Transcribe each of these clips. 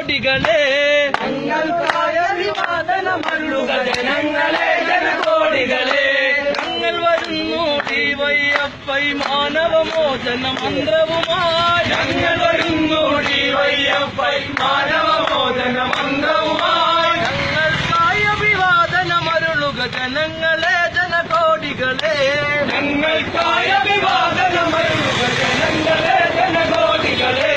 ജനകോടികളെ ഞങ്ങൾക്കായ അഭിവാദനമരുളുക ജനങ്ങളെ ജനകോടികളെ ഞങ്ങൾ വരുന്നു ഡിവൈഎഫ്ഐ മാനവമോചന മന്ത്രവുമായി ഞങ്ങൾ വരുന്നു ഡിവൈഎഫ്ഐ മാനവമോചന മന്ത്രവുമായി ഞങ്ങൾക്കായ അഭിവാദനമരുളുക ജനങ്ങളെ ജനകോടികളെ ഞങ്ങൾക്കായ അഭിവാദനമരുളുക ജനങ്ങളെ ജനകോടികളെ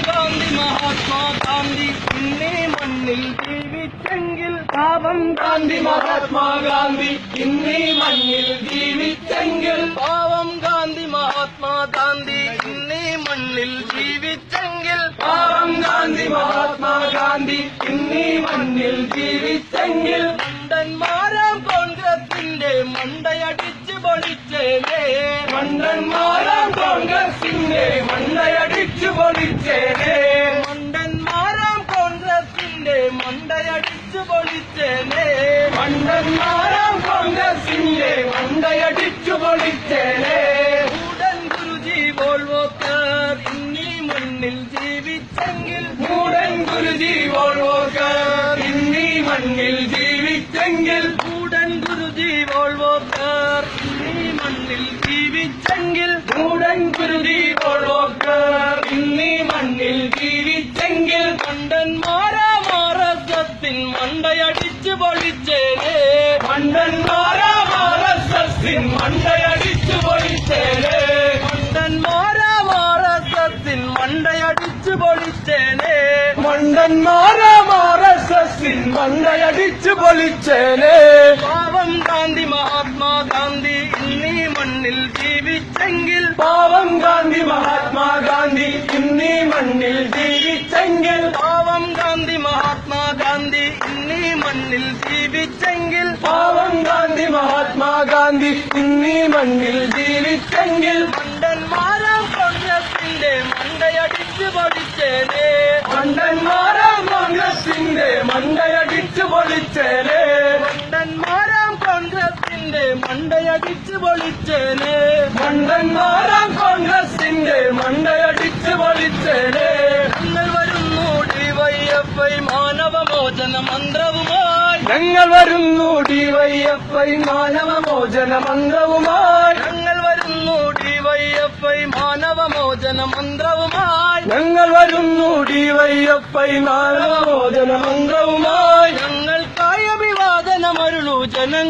ഗാന്ധി മഹാത്മാഗാന്ധി ഇന്നീ മണ്ണിൽ ജീവിച്ചെങ്കിൽ പാവം ഗാന്ധി മഹാത്മാഗാന്ധി ഇന്നീ മണ്ണിൽ ജീവിച്ചെങ്കിൽ പാവം ഗാന്ധി മഹാത്മാഗാന്ധി ഇന്നീ മണ്ണിൽ ജീവിച്ചെങ്കിൽ പാവം ഗാന്ധി മഹാത്മാഗാന്ധി ഇന്നീ മണ്ണിൽ ജീവിച്ചെങ്കിൽ മണ്ടന്മാരാം കോൺഗ്രസിന്റെ മണ്ടയടിച്ച് പൊളിച്ചേനെ മണ്ടന്മാരാം കോൺഗ്രസിന്റെ മണ്ടയടിച്ച് പൊളിച്ചേനെ മണ്ടന്മാരാം കോൺഗ്രസിന്റെ മണ്ടയടിച്ച് പൊളിച്ചേനെ മണ്ടന്മാരാം കോൺഗ്രസിന്റെ മണ്ടയടിച്ചു പൊളിച്ചേനെ മൂടൻ ഗുരുജി വോൾവോക്കർ ഇന്നീ മണ്ണിൽ ജീവിച്ചെങ്കിൽ മൂടൻ ഗുരുജി വോൾവോക്കർ ഇന്നീ മണ്ണിൽ ജീവിച്ചെങ്കിൽ മൂടൻ ഗുരുജി വോൾവോക്കർ ഇന്നീ മണ്ണിൽ ജീവിച്ചെങ്കിൽ മൂടൻ ഗുരുജി വോൾവോക്കർ ഇന്നീ മണ്ണിൽ ജീവിച്ചെങ്കിൽ മണ്ടന്മാരാം ആർഎസ്എസിൻ മണ്ടയടിച്ച് പൊളിച്ചേനെ മണ്ടന്മാരാം ആർഎസ്എസിൻ മണ്ടയടിച്ച് പൊളിച്ചേനെ മണ്ടന്മാരാം ആർഎസ്എസിൻ മണ്ടയടിച്ച് പൊളിച്ചേനെ മണ്ടന്മാരാം ആർഎസ്എസിൻ മണ്ടയടിച്ച് പൊളിച്ചേനെ പാവം ഗാന്ധി മഹാത്മാഗാന്ധി ഇന്നീ മണ്ണിൽ ജീവിച്ചെങ്കിൽ പാവം ഗാന്ധി മഹാത്മാഗാന്ധി ഇന്നീ മണ്ണിൽ ജീവിച്ചെങ്കിൽ പാവം ഗാന്ധി മഹാത്മാഗാന്ധി ഇന്നീ മണ്ണിൽ ജീവിച്ചെങ്കിൽ പാവം ഗാന്ധി മഹാത്മാഗാന്ധി ഇന്നീ മണ്ണിൽ ജീവിച്ചെങ്കിൽ മണ്ടന്മാരാം കോൺഗ്രസിന്റെ മണ്ടയടിച്ച് പൊളിച്ചേനെ മണ്ടന്മാരാം കോൺഗ്രസിന്റെ മണ്ടയടിച്ച് പൊളിച്ചേനെ മണ്ടന്മാരാം കോൺഗ്രസിന്റെ മണ്ടയടിച്ച് പൊളിച്ചേനെ മണ്ടന്മാരാം കോൺഗ്രസിന്റെ മണ്ടയടിച്ച് പൊളിച്ചേനെ ഞങ്ങൾ വരുന്നു ഡിവൈഎഫ്ഐ മാനവമോചന മന്ത്രവുമായി ഞങ്ങൾ വരുന്നു ഡിവൈഎഫ്ഐ മാനവമോചന മന്ത്രവുമായി ഞങ്ങൾ വരുന്നു ഡിവൈഎഫ്ഐ മാനവമോചന മന്ത്രവുമായി ഞങ്ങൾ വരുന്നു ഡിവൈഎഫ്ഐ മാനവമോചന മന്ത്രവുമായി ഞങ്ങൾക്കായി അഭിവാദനമരുളൂ ജനങ്ങൾ